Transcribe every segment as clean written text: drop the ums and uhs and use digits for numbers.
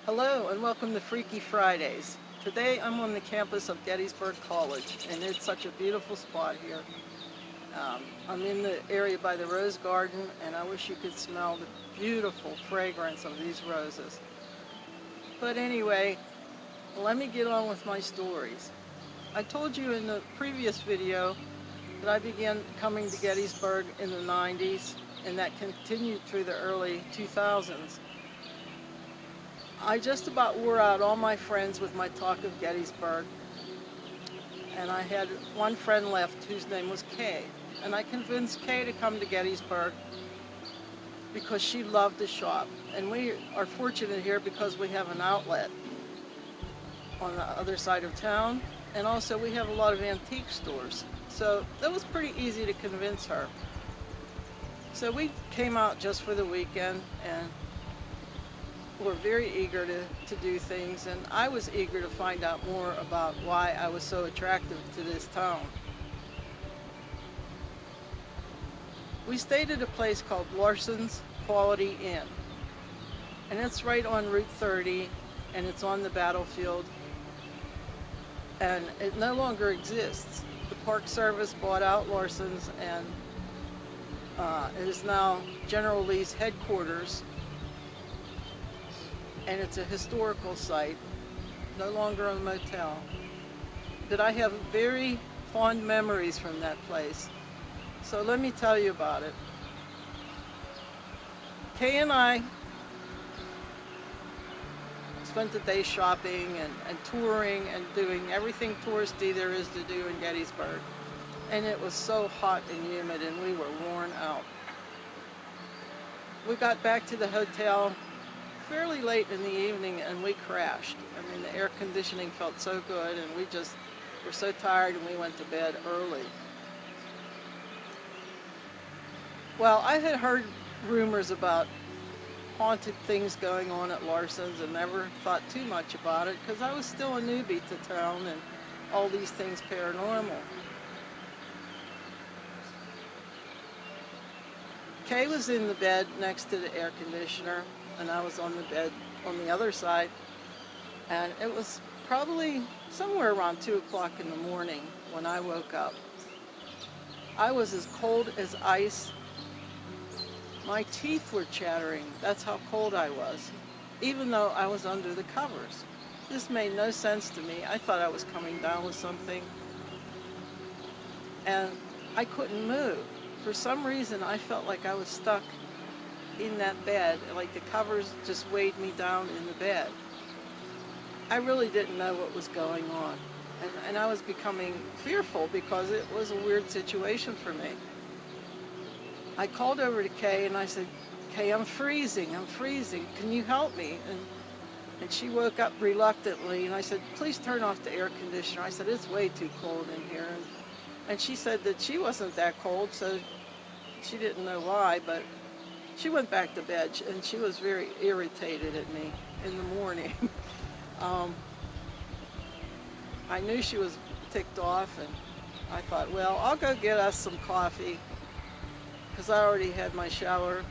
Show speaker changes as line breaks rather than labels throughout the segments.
Hello and welcome to Freaky Fridays. Today I'm on the campus of Gettysburg College and it's such a beautiful spot here. I'm in the area by the rose garden and I wish you could smell the beautiful fragrance of these roses. But anyway, let me get on with my stories. I told you in the previous video that I began coming to Gettysburg in the 90s and that continued through the early 2000s. I just about wore out all my friends with my talk of Gettysburg, and I had one friend left whose name was Kay. And I convinced Kay to come to Gettysburg because she loved to shop. And we are fortunate here because we have an outlet on the other side of town, and also we have a lot of antique stores. So that was pretty easy to convince her. So we came out just for the weekend and were very eager to do things, and I was eager to find out more about why I was so attractive to this town. We stayed at a place called Larson's Quality Inn, and it's right on Route 30, and it's on the battlefield, and it no longer exists. The Park Service bought out Larson's, and it is now General Lee's headquarters, and it's a historical site, no longer a motel. But I have very fond memories from that place. So let me tell you about it. Kay and I spent the day shopping and touring and doing everything touristy there is to do in Gettysburg. And it was so hot and humid and we were worn out. We got back to the hotel fairly late in the evening and we crashed. I mean, the air conditioning felt so good and we just were so tired and we went to bed early. Well, I had heard rumors about haunted things going on at Larson's and never thought too much about it because I was still a newbie to town and all these things paranormal. Kay was in the bed next to the air conditioner and I was on the bed on the other side, and it was probably somewhere around 2 o'clock in the morning when I woke up. I was as cold as ice. My teeth were chattering. That's how cold I was, even though I was under the covers. This made no sense to me. I thought I was coming down with something, and I couldn't move. For some reason, I felt like I was stuck in that bed, like the covers just weighed me down in the bed. I really didn't know what was going on, and I was becoming fearful because it was a weird situation for me. I called over to Kay and I said, Kay, I'm freezing, can you help me? And she woke up reluctantly and I said, please turn off the air conditioner. I said, it's way too cold in here. And she said that she wasn't that cold, so she didn't know why, but she went back to bed and she was very irritated at me in the morning. I knew she was ticked off and I thought, well, I'll go get us some coffee because I already had my shower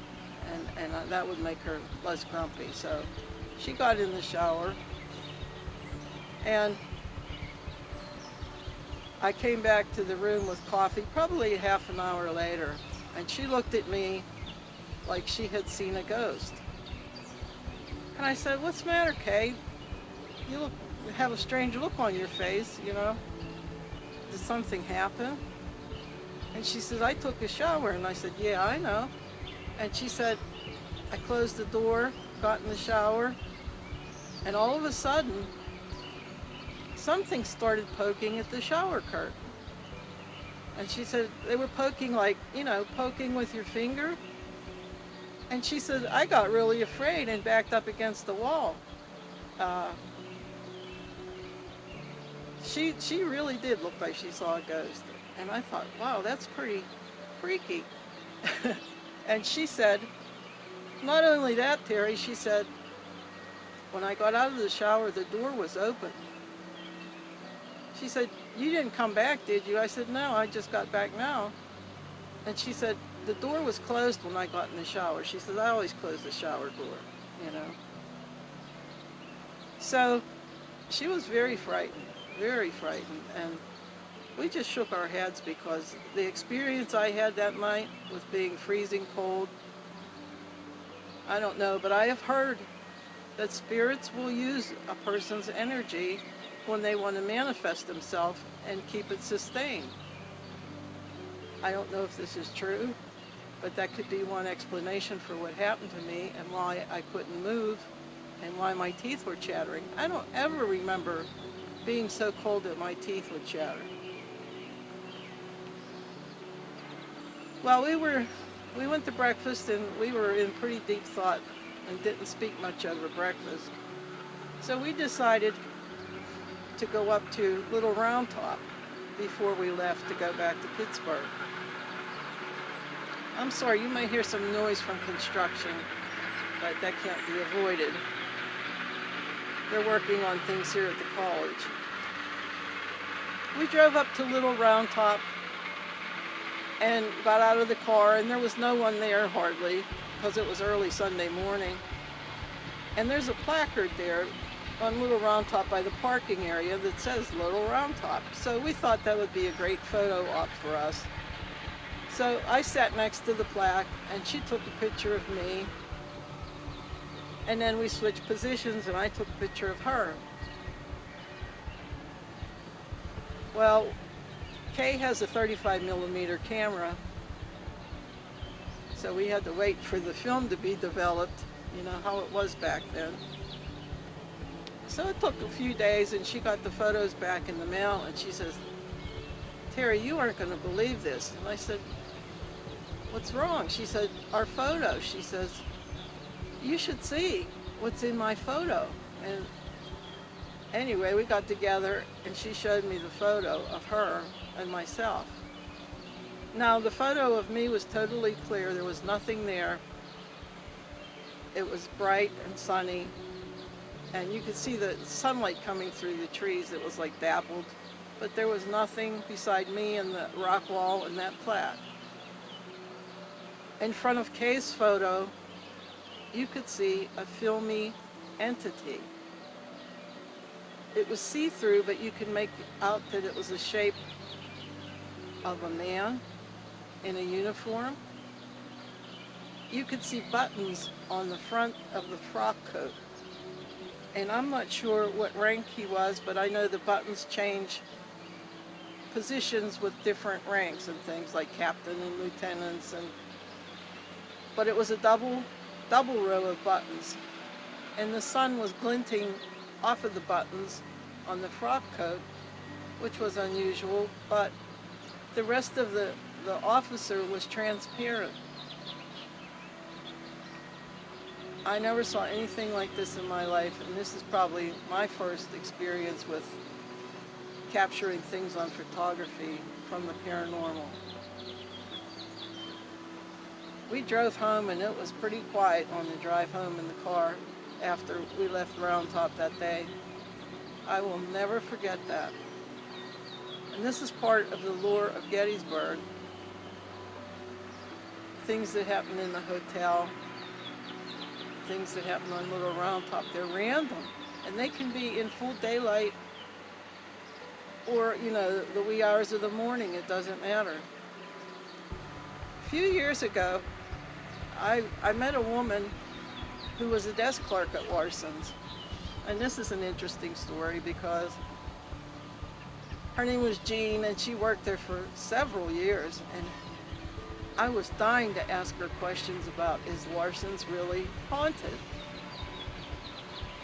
and that would make her less grumpy. So she got in the shower and I came back to the room with coffee probably half an hour later, and she looked at me like she had seen a ghost. And I said, what's the matter, Kay? You have a strange look on your face, you know? Did something happen? And she said, I took a shower. And I said, yeah, I know. And she said, I closed the door, got in the shower, and all of a sudden, something started poking at the shower curtain. And she said, they were poking like, you know, poking with your finger. And she said, I got really afraid and backed up against the wall. She really did look like she saw a ghost. And I thought, wow, that's pretty freaky. And she said, not only that, Terry, she said, when I got out of the shower, the door was open. She said, you didn't come back, did you? I said, no, I just got back now. And she said, the door was closed when I got in the shower. She said, I always close the shower door, you know. So she was very frightened, and we just shook our heads because the experience I had that night with being freezing cold, I don't know, but I have heard that spirits will use a person's energy when they want to manifest themselves and keep it sustained. I don't know if this is true, but that could be one explanation for what happened to me and why I couldn't move and why my teeth were chattering. I don't ever remember being so cold that my teeth would chatter. Well, we went to breakfast and we were in pretty deep thought and didn't speak much over breakfast. So we decided to go up to Little Round Top before we left to go back to Pittsburgh. I'm sorry, you may hear some noise from construction, but that can't be avoided. They're working on things here at the college. We drove up to Little Round Top and got out of the car, and there was no one there hardly because it was early Sunday morning. And there's a placard there on Little Round Top by the parking area that says Little Round Top. So we thought that would be a great photo op for us. So I sat next to the plaque and she took a picture of me, and then we switched positions and I took a picture of her. Well, Kay has a 35mm camera, so we had to wait for the film to be developed, you know how it was back then. So it took a few days and she got the photos back in the mail and she says, "Terry, you aren't going to believe this." And I said, "What's wrong?" She said, "Our photo." She says, "You should see what's in my photo." And anyway, we got together and she showed me the photo of her and myself. Now, the photo of me was totally clear. There was nothing there. It was bright and sunny, and you could see the sunlight coming through the trees. It was like dappled, but there was nothing beside me and the rock wall and that plaque. In front of Kay's photo, you could see a filmy entity. It was see-through, but you could make out that it was the shape of a man in a uniform. You could see buttons on the front of the frock coat. And I'm not sure what rank he was, but I know the buttons change positions with different ranks and things like captain and lieutenants, but it was a double row of buttons. And the sun was glinting off of the buttons on the frock coat, which was unusual, but the rest of the officer was transparent. I never saw anything like this in my life, and this is probably my first experience with capturing things on photography from the paranormal. We drove home and it was pretty quiet on the drive home in the car after we left Round Top that day. I will never forget that. And this is part of the lure of Gettysburg. Things that happen in the hotel, things that happen on Little Round Top, they're random. And they can be in full daylight or, you know, the wee hours of the morning, it doesn't matter. A few years ago, I met a woman who was a desk clerk at Larson's. And this is an interesting story because her name was Jean and she worked there for several years. And I was dying to ask her questions about, is Larson's really haunted?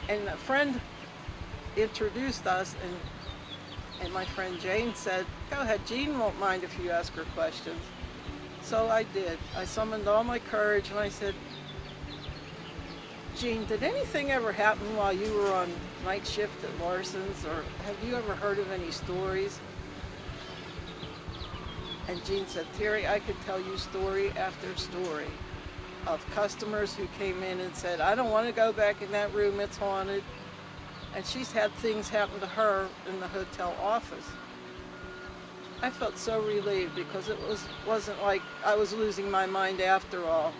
And a friend introduced us, and my friend Jane said, "Go ahead, Jean won't mind if you ask her questions." So I did. I summoned all my courage and I said, "Jean, did anything ever happen while you were on night shift at Larson's, or have you ever heard of any stories?" And Jean said, "Terry, I could tell you story after story of customers who came in and said, 'I don't want to go back in that room, it's haunted.' And she's had things happen to her in the hotel office." I felt so relieved because it wasn't like I was losing my mind after all.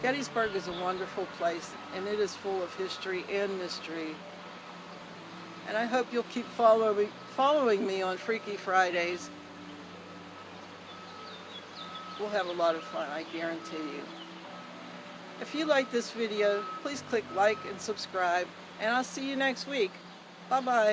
Gettysburg is a wonderful place, and it is full of history and mystery. And I hope you'll keep following me on Freaky Fridays. We'll have a lot of fun, I guarantee you. If you like this video, please click like and subscribe, and I'll see you next week. Bye-bye.